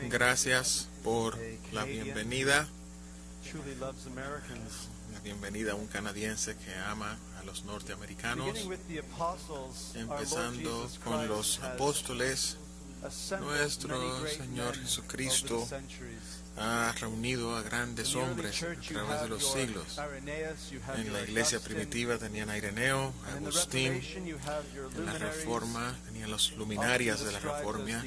Gracias por la bienvenida. La bienvenida a un canadiense que ama a los norteamericanos. Empezando con los apóstoles, nuestro Señor Jesucristo ha reunido a grandes hombres a través de los siglos. En la iglesia primitiva tenían a Ireneo, a Agustín. En la Reforma tenían las luminarias de la Reforma,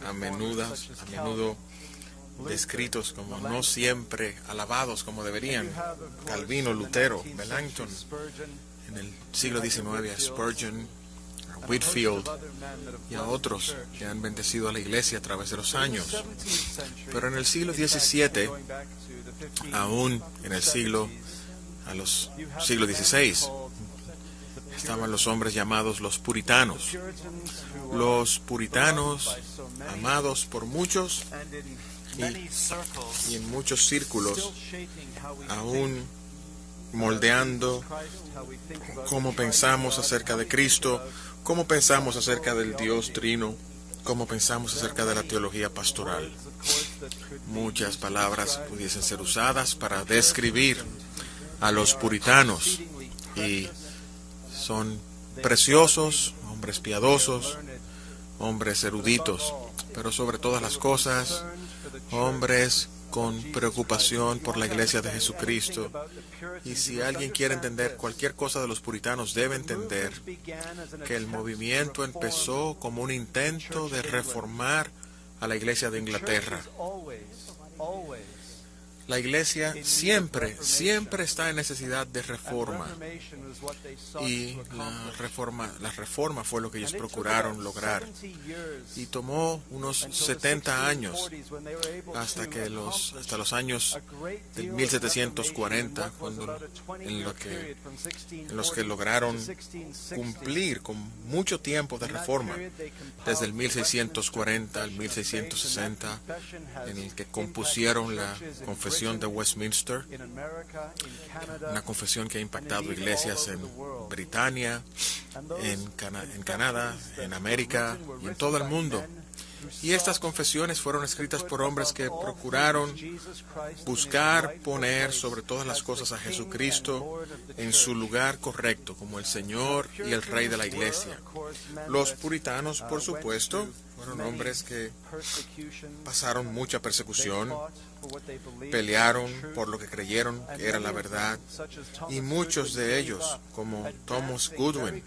a menudo descritos como no siempre alabados como deberían. Calvino, Lutero, Melanchthon. En el siglo XIX a Spurgeon, a Whitefield y a otros que han bendecido a la iglesia a través de los años. Pero en el siglo XVII, aún en el siglo XVI, estaban los hombres llamados los puritanos. Los puritanos, amados por muchos y en muchos círculos, aún moldeando cómo pensamos acerca de Cristo, cómo pensamos acerca del Dios Trino, cómo pensamos acerca de la teología pastoral. Muchas palabras pudiesen ser usadas para describir a los puritanos, y son preciosos, hombres piadosos, hombres eruditos, pero sobre todas las cosas, hombres con preocupación por la iglesia de Jesucristo. Y si alguien quiere entender cualquier cosa de los puritanos, debe entender que el movimiento empezó como un intento de reformar a la iglesia de Inglaterra. La iglesia siempre está en necesidad de reforma. Y la reforma fue lo que ellos procuraron lograr. Y tomó unos 70 años, hasta los años de 1740, en los que lograron cumplir con mucho tiempo de reforma. Desde el 1640 al 1660, en el que compusieron la Confesión de Westminster, una confesión que ha impactado iglesias en Britania, en Canadá, en América y en todo el mundo. Y estas confesiones fueron escritas por hombres que procuraron buscar poner sobre todas las cosas a Jesucristo en su lugar correcto, como el Señor y el Rey de la Iglesia. Los puritanos, por supuesto, fueron hombres que pasaron mucha persecución, pelearon por lo que creyeron que era la verdad, y muchos de ellos, como Thomas Goodwin,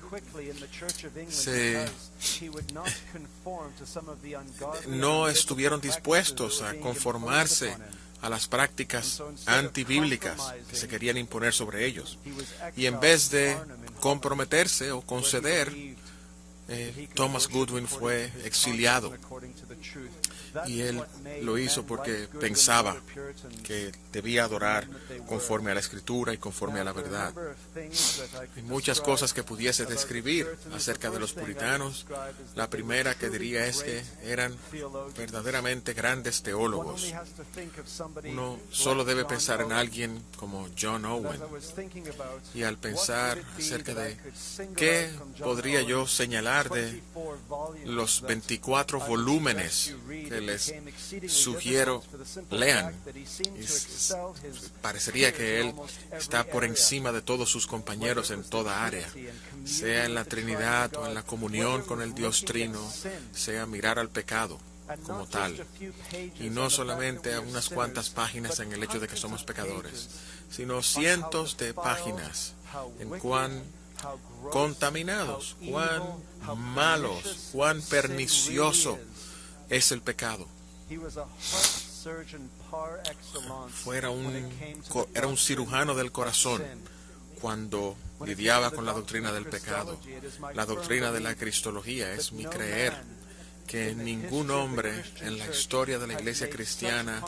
no estuvieron dispuestos a conformarse a las prácticas antibíblicas que se querían imponer sobre ellos. Y en vez de comprometerse o conceder, Thomas Goodwin fue exiliado. Y él lo hizo porque pensaba que debía adorar conforme a la Escritura y conforme a la verdad. Hay muchas cosas que pudiese describir acerca de los puritanos. La primera que diría es que eran verdaderamente grandes teólogos. Uno solo debe pensar en alguien como John Owen. Y al pensar acerca de qué podría yo señalar de los 24 volúmenes que les sugiero lean, parecería que él está por encima de todos sus compañeros en toda área, sea en la Trinidad o en la comunión con el Dios Trino, sea mirar al pecado como tal, y no solamente a unas cuantas páginas en el hecho de que somos pecadores, sino cientos de páginas en cuán contaminados, cuán malos, cuán pernicioso es el pecado. Era un cirujano del corazón cuando lidiaba con la doctrina del pecado. La doctrina de la cristología es mi creer que ningún hombre en la historia de la iglesia cristiana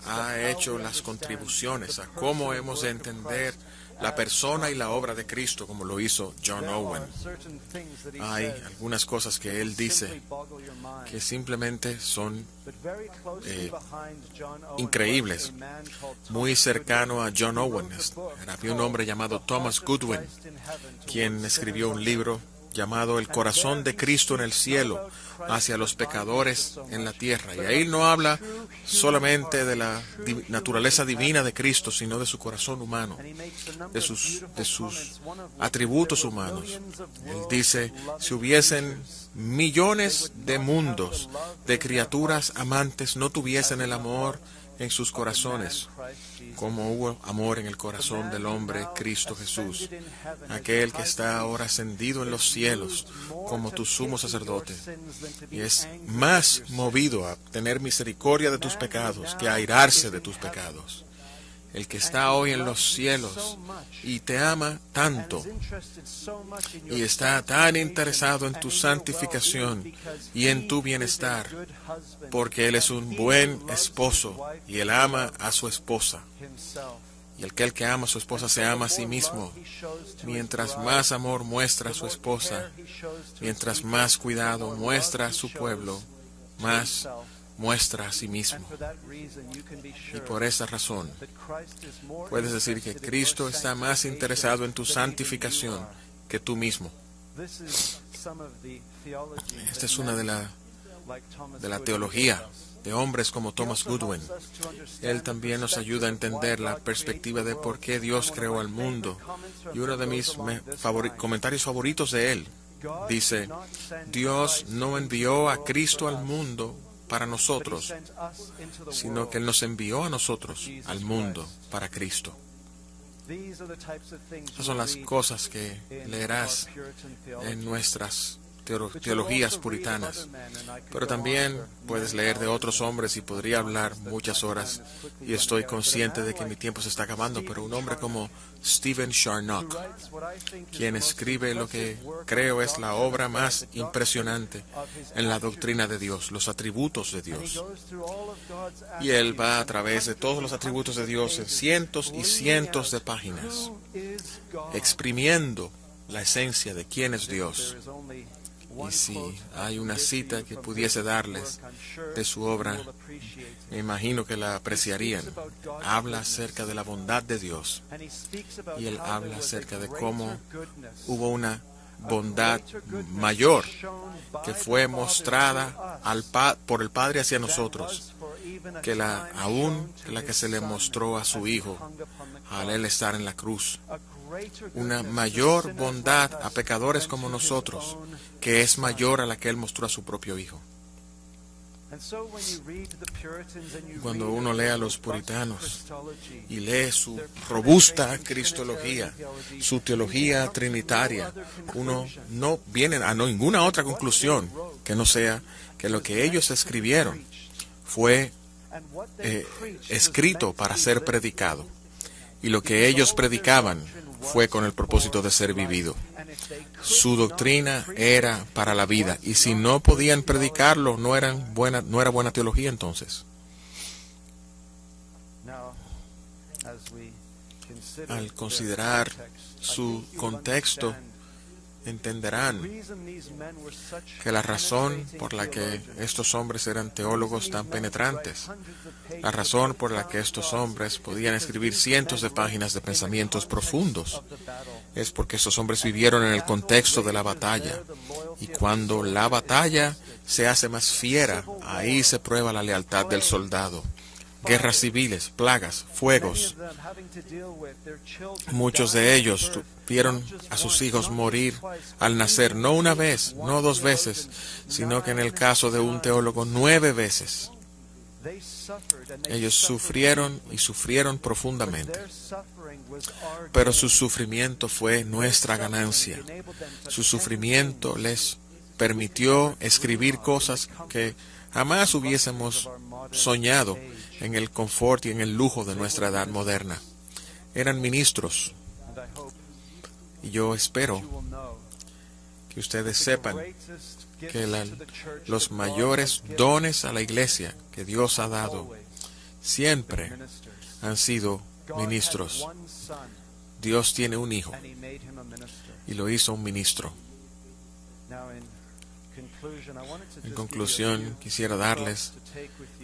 ha hecho las contribuciones a cómo hemos de entender la persona y la obra de Cristo como lo hizo John Owen. Hay algunas cosas que él dice que simplemente son increíbles. Muy cercano a John Owen había un hombre llamado Thomas Goodwin, quien escribió un libro llamado el corazón de Cristo en el cielo hacia los pecadores en la tierra. Y ahí no habla solamente de la naturaleza divina de Cristo, sino de su corazón humano, de sus atributos humanos. Él dice, si hubiesen millones de mundos de criaturas amantes, no tuviesen el amor en sus corazones, como hubo amor en el corazón del hombre Cristo Jesús, aquel que está ahora ascendido en los cielos como tu sumo sacerdote, y es más movido a tener misericordia de tus pecados que a airarse de tus pecados. El que está hoy en los cielos y te ama tanto y está tan interesado en tu santificación y en tu bienestar, porque Él es un buen esposo y Él ama a su esposa. Y el que ama a su esposa se ama a sí mismo. Mientras más amor muestra a su esposa, mientras más cuidado muestra a su pueblo, más muestra a sí mismo. Y por esa razón puedes decir que Cristo está más interesado en tu santificación que tú mismo. Esta es una de la teología de hombres como Thomas Goodwin. Él también nos ayuda a entender la perspectiva de por qué Dios creó al mundo. Y uno de mis comentarios favoritos de él dice, Dios no envió a Cristo al mundo para nosotros, sino que Él nos envió a nosotros al mundo para Cristo. Esas son las cosas que leerás en nuestras teologías puritanas, pero también puedes leer de otros hombres y podría hablar muchas horas, y estoy consciente de que mi tiempo se está acabando, pero un hombre como Stephen Charnock, quien escribe lo que creo es la obra más impresionante en la doctrina de Dios, los atributos de Dios. Y él va a través de todos los atributos de Dios en cientos y cientos de páginas, exprimiendo la esencia de quién es Dios. Y si hay una cita que pudiese darles de su obra, me imagino que la apreciarían. Habla acerca de la bondad de Dios. Y él habla acerca de cómo hubo una bondad mayor que fue mostrada por el Padre hacia nosotros, que aún la que se le mostró a su Hijo al Él estar en la cruz. Una mayor bondad a pecadores como nosotros, que es mayor a la que Él mostró a su propio Hijo. Cuando uno lee a los puritanos y lee su robusta cristología, su teología trinitaria, uno no viene a ninguna otra conclusión que no sea que lo que ellos escribieron fue escrito para ser predicado, y lo que ellos predicaban fue con el propósito de ser vivido. Su doctrina era para la vida, y si no podían predicarlo, no era buena teología entonces. Al considerar su contexto, entenderán que la razón por la que estos hombres eran teólogos tan penetrantes, la razón por la que estos hombres podían escribir cientos de páginas de pensamientos profundos, es porque estos hombres vivieron en el contexto de la batalla. Y cuando la batalla se hace más fiera, ahí se prueba la lealtad del soldado. Guerras civiles, plagas, fuegos. Muchos de ellos vieron a sus hijos morir al nacer, no una vez, no dos veces, sino que en el caso de un teólogo 9 veces. Ellos sufrieron y sufrieron profundamente, pero su sufrimiento fue nuestra ganancia. Su sufrimiento les permitió escribir cosas que jamás hubiésemos soñado en el confort y en el lujo de nuestra edad moderna. Eran ministros, y yo espero que ustedes sepan que los mayores dones a la iglesia que Dios ha dado siempre han sido ministros. Dios tiene un hijo y lo hizo un ministro. En conclusión, quisiera darles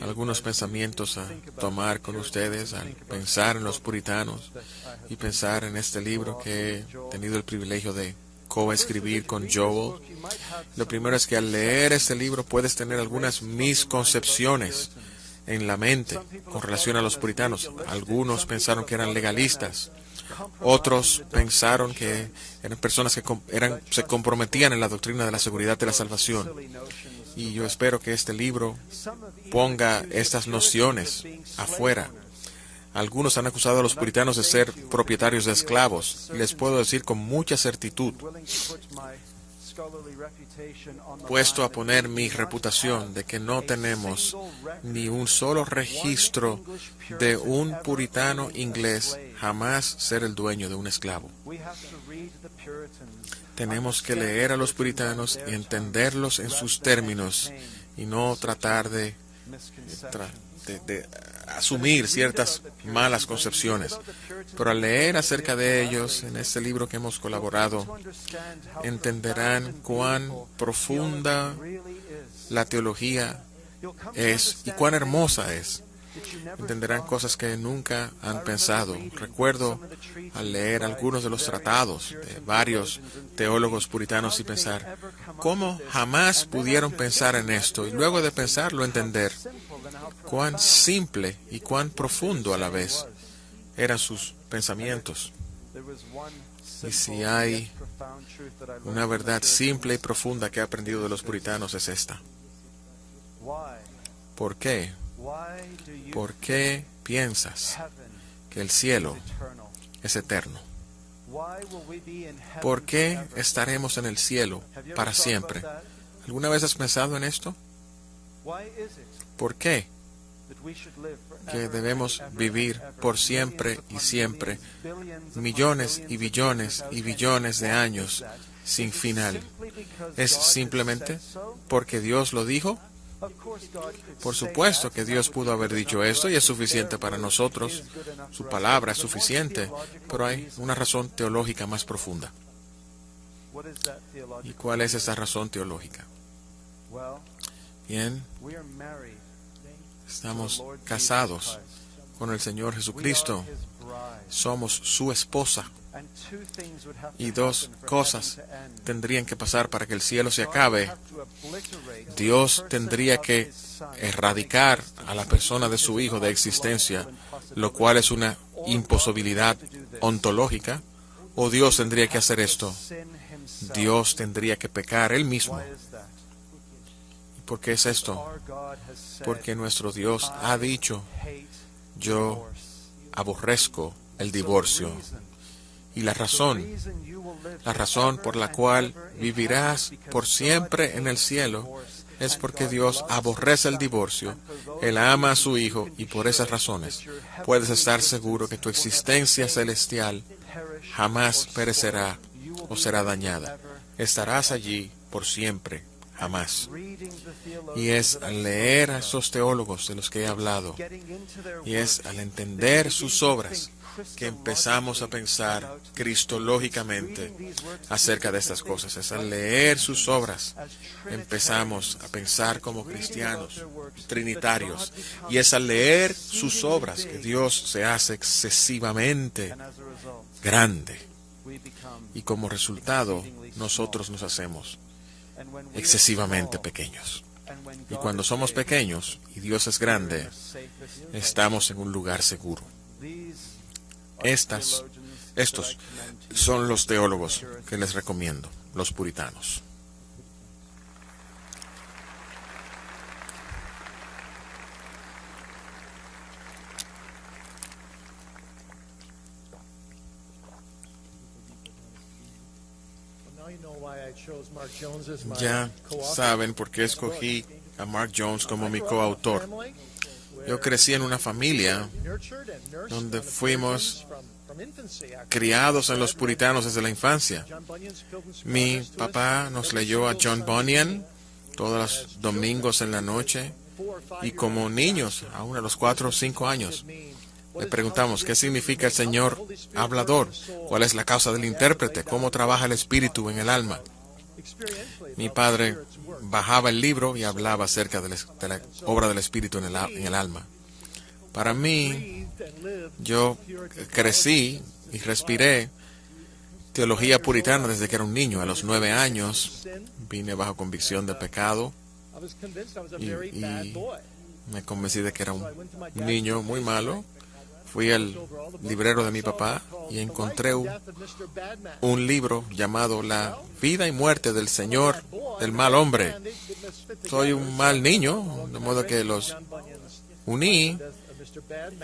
algunos pensamientos a tomar con ustedes al pensar en los puritanos y pensar en este libro que he tenido el privilegio de coescribir con Joel. Lo primero es que al leer este libro puedes tener algunas misconcepciones en la mente con relación a los puritanos. Algunos pensaron que eran legalistas. Otros pensaron que eran personas que se comprometían en la doctrina de la seguridad de la salvación. Y yo espero que este libro ponga estas nociones afuera. Algunos han acusado a los puritanos de ser propietarios de esclavos. Y les puedo decir con mucha certitud, puesto a poner mi reputación de que no tenemos ni un solo registro de un puritano inglés jamás ser el dueño de un esclavo. Tenemos que leer a los puritanos y entenderlos en sus términos y no tratar de asumir ciertas malas concepciones. Pero al leer acerca de ellos en este libro que hemos colaborado, entenderán cuán profunda la teología es y cuán hermosa es. Entenderán cosas que nunca han pensado. Recuerdo al leer algunos de los tratados de varios teólogos puritanos y pensar, ¿cómo jamás pudieron pensar en esto? Y luego de pensarlo, entender cuán simple y cuán profundo a la vez eran sus pensamientos. Y si hay una verdad simple y profunda que he aprendido de los puritanos es esta. ¿Por qué? ¿Por qué piensas que el cielo es eterno? ¿Por qué estaremos en el cielo para siempre? ¿Alguna vez has pensado en esto? ¿Por qué que debemos vivir por siempre y siempre, millones y billones y billones de años sin final? ¿Es simplemente porque Dios lo dijo? Por supuesto que Dios pudo haber dicho esto y es suficiente para nosotros. Su palabra es suficiente, pero hay una razón teológica más profunda. ¿Y cuál es esa razón teológica? Bien, estamos casados con el Señor Jesucristo. Somos su esposa. Y dos cosas tendrían que pasar para que el cielo se acabe. Dios tendría que erradicar a la persona de su Hijo de existencia, lo cual es una imposibilidad ontológica, o Dios tendría que hacer esto. Dios tendría que pecar Él mismo. ¿Por qué es esto? Porque nuestro Dios ha dicho, yo aborrezco el divorcio. Y la razón por la cual vivirás por siempre en el cielo es porque Dios aborrece el divorcio, Él ama a su Hijo y por esas razones puedes estar seguro que tu existencia celestial jamás perecerá o será dañada. Estarás allí por siempre, jamás. Y es al leer a esos teólogos de los que he hablado, y es al entender sus obras, que empezamos a pensar cristológicamente acerca de estas cosas. Es al leer sus obras empezamos a pensar como cristianos trinitarios. Y es al leer sus obras que Dios se hace excesivamente grande. Y como resultado, nosotros nos hacemos excesivamente pequeños. Y cuando somos pequeños y Dios es grande, estamos en un lugar seguro. Estos son los teólogos que les recomiendo, los puritanos. Ya saben por qué escogí a Mark Jones como mi coautor. Yo crecí en una familia donde fuimos criados en los puritanos desde la infancia. Mi papá nos leyó a John Bunyan todos los domingos en la noche y como niños, aún a los 4 o 5 años, le preguntamos qué significa el Señor hablador, cuál es la causa del intérprete, cómo trabaja el espíritu en el alma. Mi padre bajaba el libro y hablaba acerca de la obra del espíritu en el alma. Para mí, yo crecí y respiré teología puritana desde que era un niño. A los 9 años vine bajo convicción de pecado y me convencí de que era un niño muy malo. Fui al librero de mi papá y encontré un libro llamado La vida y muerte del Señor del mal hombre. Soy un mal niño, de modo que los uní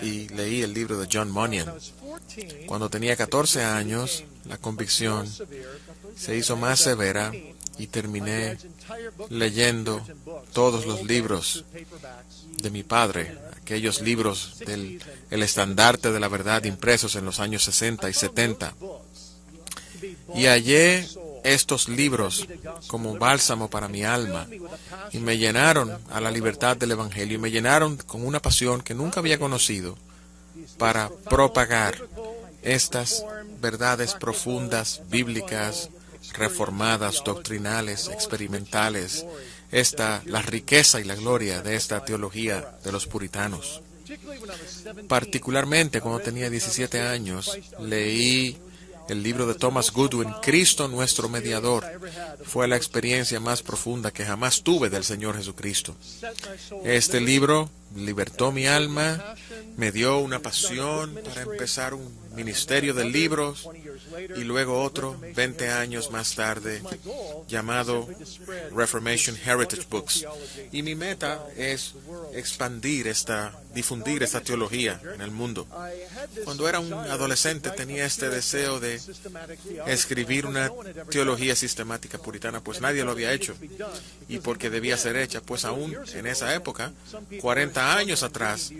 y leí el libro de John Bunyan. Cuando tenía 14 años, la convicción se hizo más severa y terminé leyendo todos los libros de mi padre, aquellos libros del el estandarte de la verdad impresos en los años 60 y 70. Y hallé estos libros como bálsamo para mi alma y me llenaron a la libertad del Evangelio y me llenaron con una pasión que nunca había conocido para propagar estas verdades profundas, bíblicas, reformadas, doctrinales, experimentales, la riqueza y la gloria de esta teología de los puritanos. Particularmente cuando tenía 17 años, leí el libro de Thomas Goodwin, Cristo nuestro mediador. Fue la experiencia más profunda que jamás tuve del Señor Jesucristo. Este libro libertó mi alma, me dio una pasión para empezar un ministerio de libros y luego otro 20 años más tarde llamado Reformation Heritage Books. Y mi meta es difundir esta teología en el mundo. Cuando era un adolescente tenía este deseo de escribir una teología sistemática puritana, pues nadie lo había hecho. Y porque debía ser hecha, pues aún en esa época, 40 años atrás,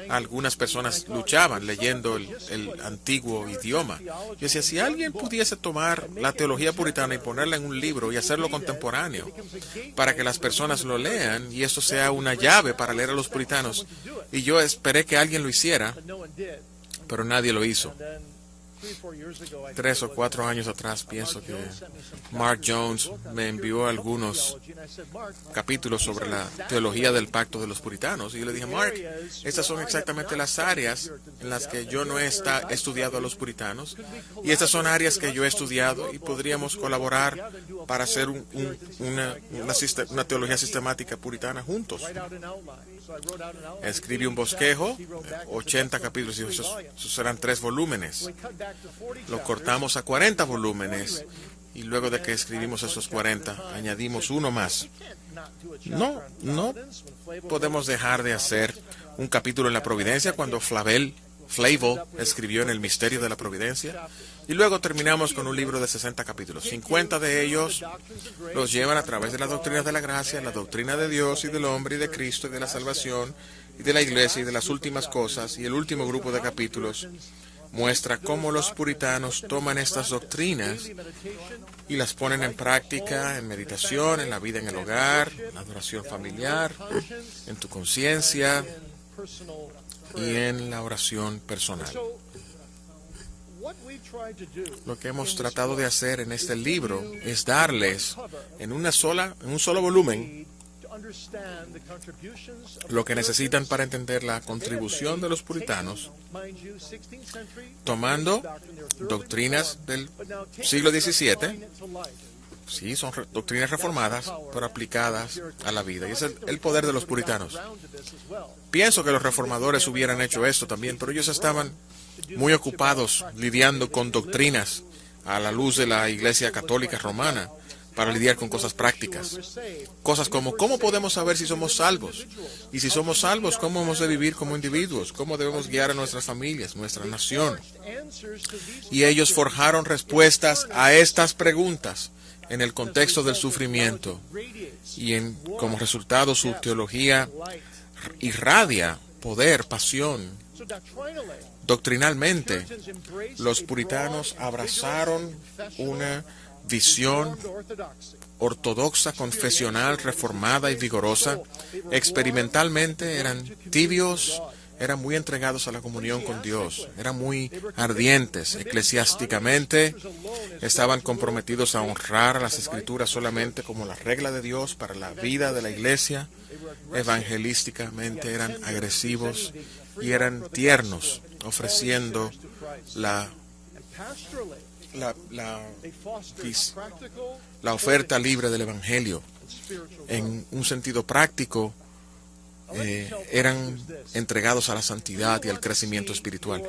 algunas personas luchaban leyendo el antiguo idioma. Yo decía, si alguien pudiese tomar la teología puritana y ponerla en un libro y hacerlo contemporáneo, para que las personas lo lean y eso sea una llave para leer a los puritanos. Y yo esperé que alguien lo hiciera, pero nadie lo hizo. 3 o 4 años atrás pienso que Mark Jones me envió algunos capítulos sobre la teología del pacto de los puritanos y yo le dije, Mark, estas son exactamente las áreas en las que yo no he estudiado a los puritanos y estas son áreas que yo he estudiado y podríamos colaborar para hacer una teología sistemática puritana juntos. Escribí un bosquejo, 80 capítulos y esos serán 3 volúmenes. Lo cortamos a 40 volúmenes y luego de que escribimos esos 40 añadimos uno más. No podemos dejar de hacer un capítulo en la providencia cuando Flavel escribió en el misterio de la providencia y luego terminamos con un libro de 60 capítulos. 50 de ellos los llevan a través de las doctrinas de la gracia, la doctrina de Dios y del hombre y de Cristo y de la salvación y de la iglesia y de las últimas cosas, y el último grupo de capítulos muestra cómo los puritanos toman estas doctrinas y las ponen en práctica, en meditación, en la vida en el hogar, en la adoración familiar, en tu conciencia y en la oración personal. Lo que hemos tratado de hacer en este libro es darles en un solo volumen lo que necesitan para entender la contribución de los puritanos, tomando doctrinas del siglo XVII, sí, son doctrinas reformadas, pero aplicadas a la vida. Y ese es el poder de los puritanos. Pienso que los reformadores hubieran hecho esto también, pero ellos estaban muy ocupados lidiando con doctrinas a la luz de la Iglesia Católica Romana, para lidiar con cosas prácticas. Cosas como, ¿cómo podemos saber si somos salvos? Y si somos salvos, ¿cómo hemos de vivir como individuos? ¿Cómo debemos guiar a nuestras familias, nuestra nación? Y ellos forjaron respuestas a estas preguntas en el contexto del sufrimiento. Y como resultado, su teología irradia poder, pasión. Doctrinalmente, los puritanos abrazaron una visión ortodoxa, confesional, reformada y vigorosa. Experimentalmente eran tibios, eran muy entregados a la comunión con Dios, eran muy ardientes. Eclesiásticamente estaban comprometidos a honrar a las Escrituras solamente como la regla de Dios para la vida de la iglesia. Evangelísticamente eran agresivos y eran tiernos, ofreciendo la, la oferta libre del Evangelio. En un sentido práctico, eran entregados a la santidad y al crecimiento espiritual.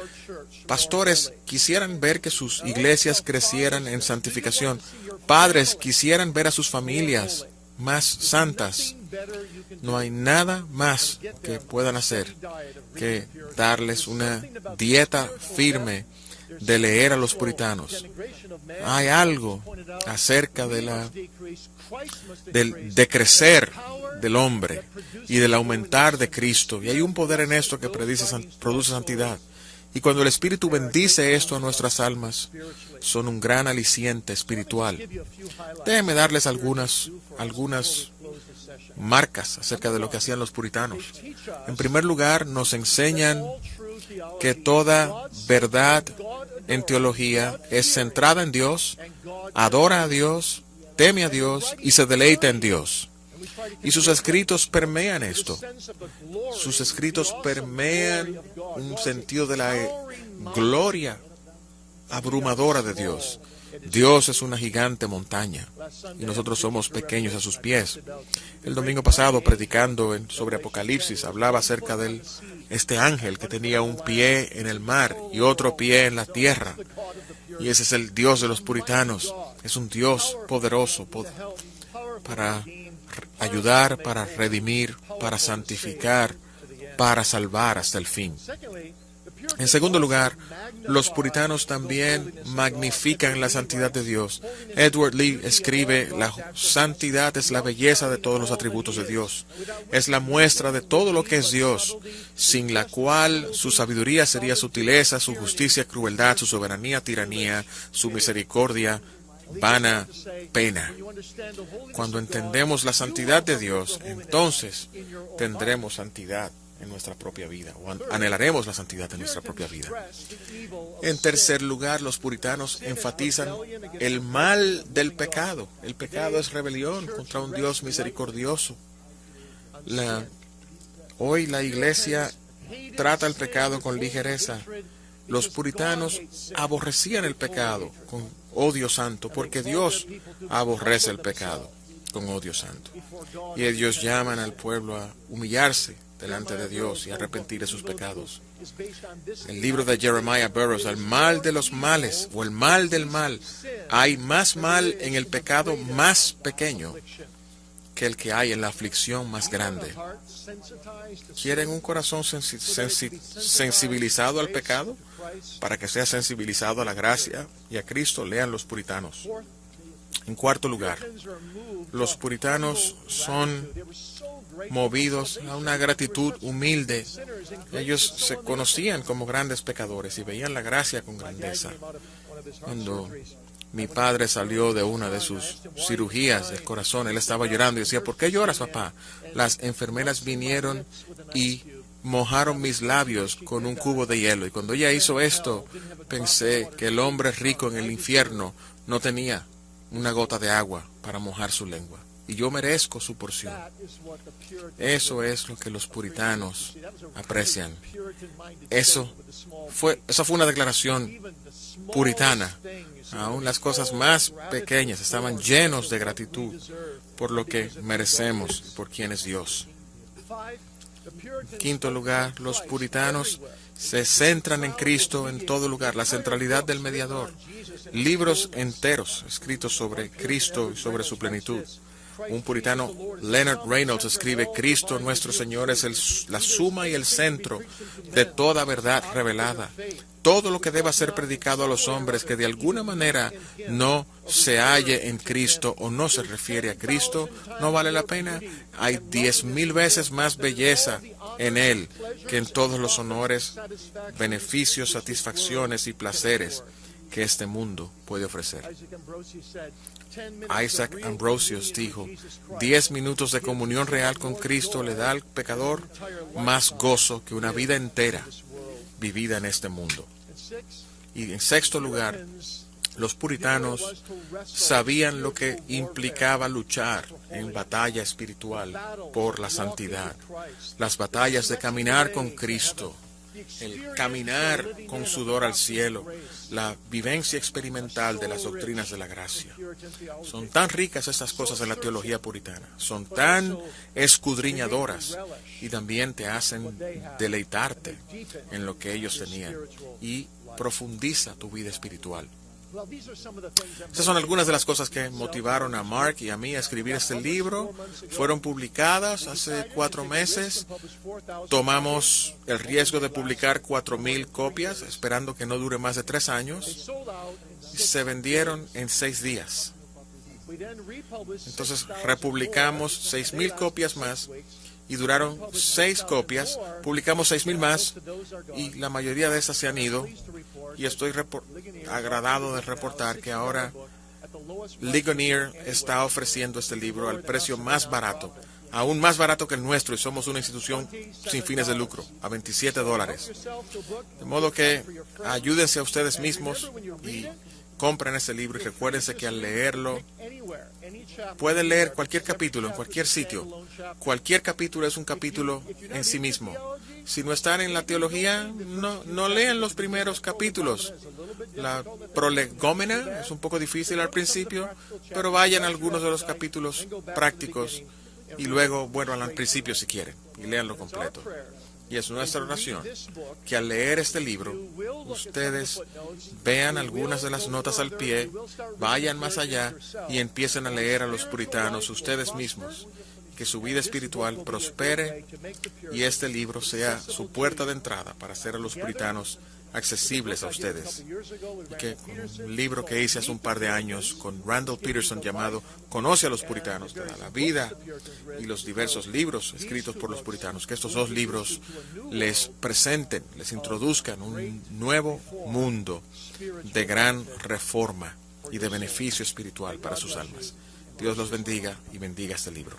Pastores quisieran ver que sus iglesias crecieran en santificación. Padres quisieran ver a sus familias más santas. No hay nada más que puedan hacer que darles una dieta firme de leer a los puritanos. Hay algo acerca de del decrecer del hombre y del aumentar de Cristo. Y hay un poder en esto que produce santidad. Y cuando el Espíritu bendice esto a nuestras almas, son un gran aliciente espiritual. Déjenme darles algunas marcas acerca de lo que hacían los puritanos. En primer lugar, nos enseñan que toda verdad en teología es centrada en Dios, adora a Dios, teme a Dios y se deleita en Dios. Y sus escritos permean esto. Sus escritos permean un sentido de la gloria abrumadora de Dios. Dios es una gigante montaña y nosotros somos pequeños a sus pies. El domingo pasado, predicando sobre Apocalipsis, hablaba acerca de este ángel que tenía un pie en el mar y otro pie en la tierra. Y ese es el Dios de los puritanos. Es un Dios poderoso para ayudar, para redimir, para santificar, para salvar hasta el fin. En segundo lugar, los puritanos también magnifican la santidad de Dios. Edward Lee escribe: la santidad es la belleza de todos los atributos de Dios. Es la muestra de todo lo que es Dios, sin la cual su sabiduría sería sutileza, su justicia, crueldad, su soberanía, tiranía, su misericordia, vana pena. Cuando entendemos la santidad de Dios, entonces tendremos santidad en nuestra propia vida, o anhelaremos la santidad en nuestra propia vida. En tercer lugar, los puritanos enfatizan el mal del pecado. El pecado es rebelión contra un Dios misericordioso. Hoy la iglesia trata el pecado con ligereza. Los puritanos aborrecían el pecado con odio santo, porque Dios aborrece el pecado con odio santo. Y ellos llaman al pueblo a humillarse delante de Dios y arrepentir de sus pecados. El libro de Jeremiah Burroughs, el mal de los males, o el mal del mal. Hay más mal en el pecado más pequeño que el que hay en la aflicción más grande. ¿Quieren un corazón sensibilizado al pecado? Para que sea sensibilizado a la gracia y a Cristo, lean los puritanos. En cuarto lugar, los puritanos son movidos a una gratitud humilde. Ellos se conocían como grandes pecadores y veían la gracia con grandeza. Cuando mi padre salió de una de sus cirugías del corazón, él estaba llorando y decía: ¿por qué lloras, papá? Las enfermeras vinieron y mojaron mis labios con un cubo de hielo. Y cuando ella hizo esto, pensé que el hombre rico en el infierno no tenía una gota de agua para mojar su lengua. Y yo merezco su porción. Eso es lo que los puritanos aprecian. Esa fue una declaración puritana. Aún las cosas más pequeñas estaban llenos de gratitud por lo que merecemos, por quien es Dios. En quinto lugar, los puritanos se centran en Cristo en todo lugar, la centralidad del mediador. Libros enteros escritos sobre Cristo y sobre su plenitud. Un puritano, Leonard Reynolds, escribe: Cristo nuestro Señor es la suma y el centro de toda verdad revelada. Todo lo que deba ser predicado a los hombres que de alguna manera no se halle en Cristo o no se refiere a Cristo, no vale la pena. Hay 10,000 veces más belleza en Él que en todos los honores, beneficios, satisfacciones y placeres que este mundo puede ofrecer. Isaac Ambrosius dijo: 10 minutos de comunión real con Cristo le da al pecador más gozo que una vida entera vivida en este mundo. Y en sexto lugar, los puritanos sabían lo que implicaba luchar en batalla espiritual por la santidad. Las batallas de caminar con Cristo, el caminar con sudor al cielo, la vivencia experimental de las doctrinas de la gracia. Son tan ricas estas cosas en la teología puritana, son tan escudriñadoras y también te hacen deleitarte en lo que ellos tenían y profundiza tu vida espiritual. Esas son algunas de las cosas que motivaron a Mark y a mí a escribir este libro. Fueron publicadas hace 4 meses. Tomamos el riesgo de publicar 4,000 copias, esperando que no dure más de 3 años. Se vendieron en 6 días. Entonces republicamos 6,000 copias más y duraron 6 copias. Publicamos 6,000 más y la mayoría de esas se han ido. Y estoy agradado de reportar que ahora Ligonier está ofreciendo este libro al precio más barato, aún más barato que el nuestro, y somos una institución sin fines de lucro, a $27. De modo que ayúdense a ustedes mismos y compren ese libro, y recuérdense que al leerlo pueden leer cualquier capítulo en cualquier sitio. Cualquier capítulo es un capítulo en sí mismo. Si no están en la teología, no lean los primeros capítulos. La prolegómena es un poco difícil al principio, pero vayan a algunos de los capítulos prácticos y luego vuelvan al principio si quieren y leanlo completo. Y es nuestra oración que al leer este libro, ustedes vean algunas de las notas al pie, vayan más allá y empiecen a leer a los puritanos ustedes mismos. Que su vida espiritual prospere y este libro sea su puerta de entrada para hacer a los puritanos accesibles a ustedes. Y que con un libro que hice hace un par de años con Randall Peterson llamado Conoce a los puritanos, de la vida y los diversos libros escritos por los puritanos, que estos 2 libros les presenten, les introduzcan un nuevo mundo de gran reforma y de beneficio espiritual para sus almas. Dios los bendiga y bendiga este libro.